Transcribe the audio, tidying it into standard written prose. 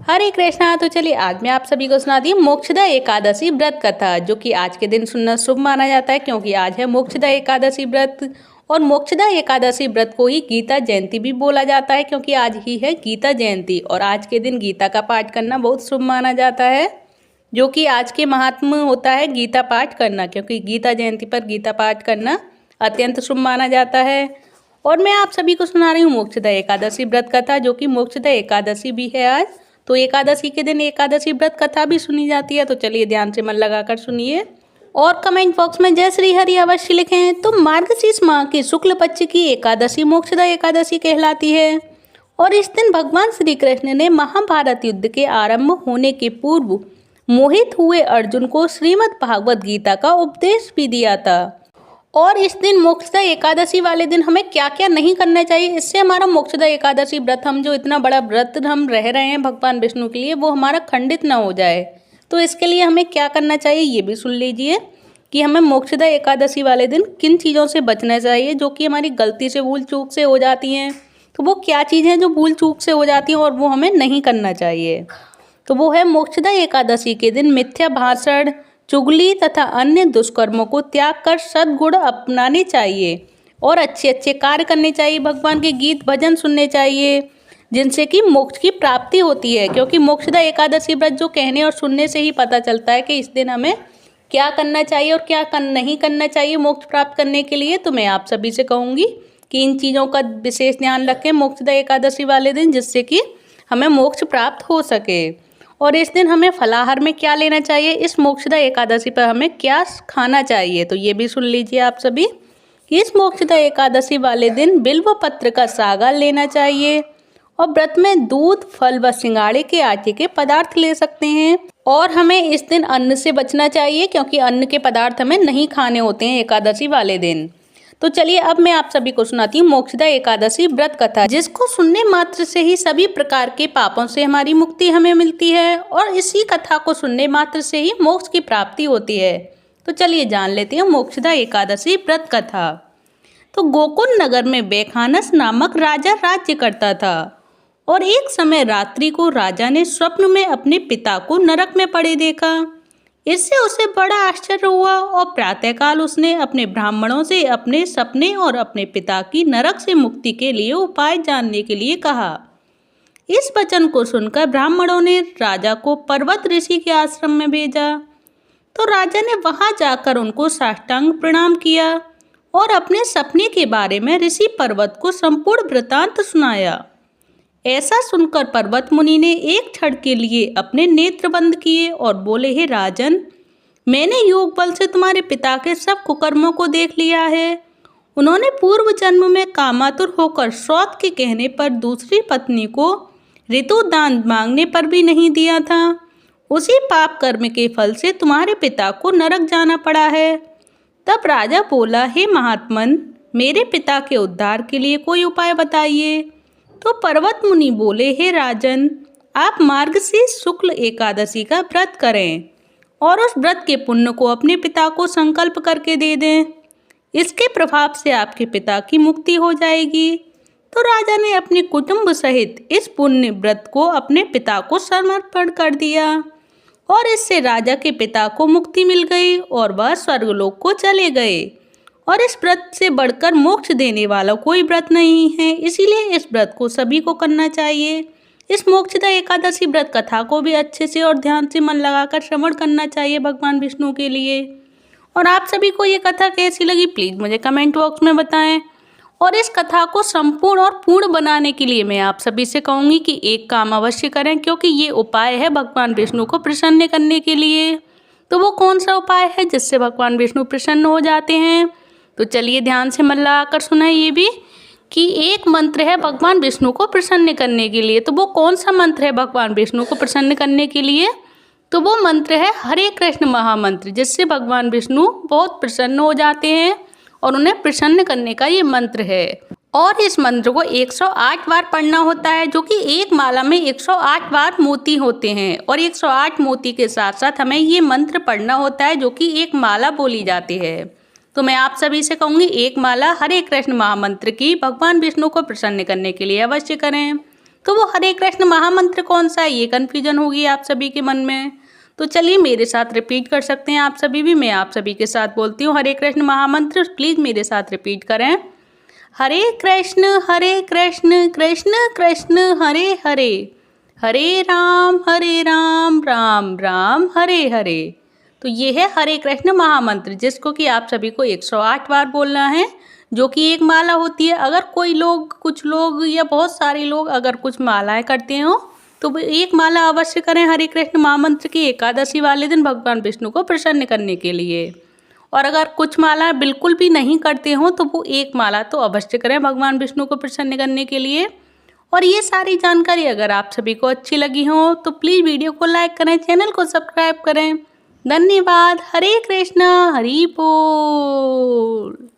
हरे कृष्णा। तो चलिए आज मैं आप सभी को सुनाती हूँ मोक्षदा एकादशी व्रत कथा, जो कि आज के दिन सुनना शुभ माना जाता है क्योंकि आज है मोक्षदा एकादशी व्रत। और मोक्षदा एकादशी व्रत को ही गीता जयंती भी बोला जाता है क्योंकि आज ही है गीता जयंती और आज के दिन गीता का पाठ करना बहुत शुभ माना जाता है, जो कि आज के महात्म होता है गीता पाठ करना, क्योंकि गीता जयंती पर गीता पाठ करना अत्यंत शुभ माना जाता है। और मैं आप सभी को सुना रही हूँ मोक्षदा एकादशी व्रत कथा, जो कि मोक्षदा एकादशी भी है आज। तो एकादशी के दिन एकादशी व्रत कथा भी सुनी जाती है। तो चलिए ध्यान से मन लगाकर सुनिए और कमेंट बॉक्स में जय श्री हरि अवश्य लिखें। तो मार्गशीर्ष माह की शुक्ल पक्ष की एकादशी मोक्षदा एकादशी कहलाती है और इस दिन भगवान श्री कृष्ण ने महाभारत युद्ध के आरंभ होने के पूर्व मोहित हुए अर्जुन को श्रीमद् भागवत गीता का उपदेश भी दिया था। और इस दिन मोक्षदा एकादशी वाले दिन हमें क्या क्या नहीं करना चाहिए, इससे हमारा मोक्षदा एकादशी व्रत, हम जो इतना बड़ा व्रत हम रह रहे हैं भगवान विष्णु के लिए, वो हमारा खंडित ना हो जाए। तो इसके लिए हमें क्या करना चाहिए ये भी सुन लीजिए कि हमें मोक्षदा एकादशी वाले दिन किन चीज़ों से बचना चाहिए जो कि हमारी गलती से भूल चूक से हो जाती हैं। तो वो क्या चीज़ हैं जो भूल चूक से हो जाती हैं और वो हमें नहीं करना चाहिए। तो वो है मोक्षदा एकादशी के दिन मिथ्या भाषण, चुगली तथा अन्य दुष्कर्मों को त्याग कर सद्गुण अपनाने चाहिए और अच्छे अच्छे कार्य करने चाहिए। भगवान के गीत भजन सुनने चाहिए जिनसे कि मोक्ष की प्राप्ति होती है, क्योंकि मोक्षदा एकादशी व्रत जो कहने और सुनने से ही पता चलता है कि इस दिन हमें क्या करना चाहिए और क्या नहीं करना चाहिए मोक्ष प्राप्त करने के लिए। तो मैं आप सभी से कहूँगी कि इन चीज़ों का विशेष ध्यान रखें मोक्षदा एकादशी वाले दिन, जिससे कि हमें मोक्ष प्राप्त हो सके। और इस दिन हमें फलाहार में क्या लेना चाहिए, इस मोक्षदा एकादशी पर हमें क्या खाना चाहिए, तो ये भी सुन लीजिए आप सभी कि इस मोक्षदा एकादशी वाले दिन बिल्व पत्र का सागा लेना चाहिए और व्रत में दूध, फल व सिंगाड़े के आटे के पदार्थ ले सकते हैं। और हमें इस दिन अन्न से बचना चाहिए क्योंकि अन्न के पदार्थ हमें नहीं खाने होते हैं एकादशी वाले दिन। तो चलिए अब मैं आप सभी को सुनाती हूँ मोक्षदा एकादशी व्रत कथा, जिसको सुनने मात्र से ही सभी प्रकार के पापों से हमारी मुक्ति हमें मिलती है और इसी कथा को सुनने मात्र से ही मोक्ष की प्राप्ति होती है। तो चलिए जान लेते हैं मोक्षदा एकादशी व्रत कथा। तो गोकुल नगर में बैखानस नामक राजा राज्य करता था और एक समय रात्रि को राजा ने स्वप्न में अपने पिता को नरक में पड़े देखा। इससे उसे बड़ा आश्चर्य हुआ और प्रातःकाल उसने अपने ब्राह्मणों से अपने सपने और अपने पिता की नरक से मुक्ति के लिए उपाय जानने के लिए कहा। इस वचन को सुनकर ब्राह्मणों ने राजा को पर्वत ऋषि के आश्रम में भेजा। तो राजा ने वहां जाकर उनको साष्टांग प्रणाम किया और अपने सपने के बारे में ऋषि पर्वत को संपूर्ण वृतांत सुनाया। ऐसा सुनकर पर्वत मुनि ने एक क्षण के लिए अपने नेत्र बंद किए और बोले, हे राजन, मैंने योग बल से तुम्हारे पिता के सब कुकर्मों को देख लिया है। उन्होंने पूर्व जन्म में कामातुर होकर सौत के कहने पर दूसरी पत्नी को ऋतु दान मांगने पर भी नहीं दिया था। उसी पाप कर्म के फल से तुम्हारे पिता को नरक जाना पड़ा है। तब राजा बोला, हे महात्मन, मेरे पिता के उद्धार के लिए कोई उपाय बताइए। तो पर्वत मुनि बोले, हे राजन, आप मार्गशीर्ष शुक्ल एकादशी का व्रत करें और उस व्रत के पुण्य को अपने पिता को संकल्प करके दे दें। इसके प्रभाव से आपके पिता की मुक्ति हो जाएगी। तो राजा ने अपने कुटुंब सहित इस पुण्य व्रत को अपने पिता को समर्पण कर दिया और इससे राजा के पिता को मुक्ति मिल गई और वह स्वर्गलोक को चले गए। और इस व्रत से बढ़कर मोक्ष देने वाला कोई व्रत नहीं है, इसीलिए इस व्रत को सभी को करना चाहिए। इस मोक्षदा एकादशी व्रत कथा को भी अच्छे से और ध्यान से मन लगाकर श्रवण करना चाहिए भगवान विष्णु के लिए। और आप सभी को ये कथा कैसी लगी प्लीज़ मुझे कमेंट बॉक्स में बताएं। और इस कथा को संपूर्ण और पूर्ण बनाने के लिए मैं आप सभी से कहूँगी कि एक काम अवश्य करें, क्योंकि ये उपाय है भगवान विष्णु को प्रसन्न करने के लिए। तो वो कौन सा उपाय है जिससे भगवान विष्णु प्रसन्न हो जाते हैं, तो चलिए ध्यान से मन लगाकर सुनाए ये भी कि एक मंत्र है भगवान विष्णु को प्रसन्न करने के लिए। तो वो कौन सा मंत्र है भगवान विष्णु को प्रसन्न करने के लिए, तो वो मंत्र है हरे कृष्ण महामंत्र, जिससे भगवान विष्णु बहुत प्रसन्न हो जाते हैं और उन्हें प्रसन्न करने का ये मंत्र है। और इस मंत्र को 108 बार पढ़ना होता है, जो कि एक माला में 108 बार मोती होते हैं और 108 मोती के साथ साथ हमें ये मंत्र पढ़ना होता है, जो कि एक माला बोली जाती है। तो मैं आप सभी से कहूँगी एक माला हरे कृष्ण महामंत्र की भगवान विष्णु को प्रसन्न करने के लिए अवश्य करें। तो वो हरे कृष्ण महामंत्र कौन सा है, ये कन्फ्यूजन होगी आप सभी के मन में। तो चलिए मेरे साथ रिपीट कर सकते हैं आप सभी भी। मैं आप सभी के साथ बोलती हूँ हरे कृष्ण महामंत्र, प्लीज़ मेरे साथ रिपीट करें। हरे कृष्ण कृष्ण कृष्ण हरे हरे, हरे राम राम राम हरे हरे। तो ये है हरे कृष्ण महामंत्र, जिसको कि आप सभी को 108 बार बोलना है, जो कि एक माला होती है। अगर कोई लोग, कुछ लोग या बहुत सारे लोग अगर कुछ मालाएं करते हो तो वो एक माला अवश्य करें हरे कृष्ण महामंत्र की एकादशी वाले दिन भगवान विष्णु को प्रसन्न करने के लिए। और अगर कुछ मालाएं बिल्कुल भी नहीं करते हो तो वो एक माला तो अवश्य करें भगवान विष्णु को प्रसन्न करने के लिए। और ये सारी जानकारी अगर आप सभी को अच्छी लगी हो तो प्लीज़ वीडियो को लाइक करें, चैनल को सब्सक्राइब करें। धन्यवाद। हरे कृष्णा, हरि बोल।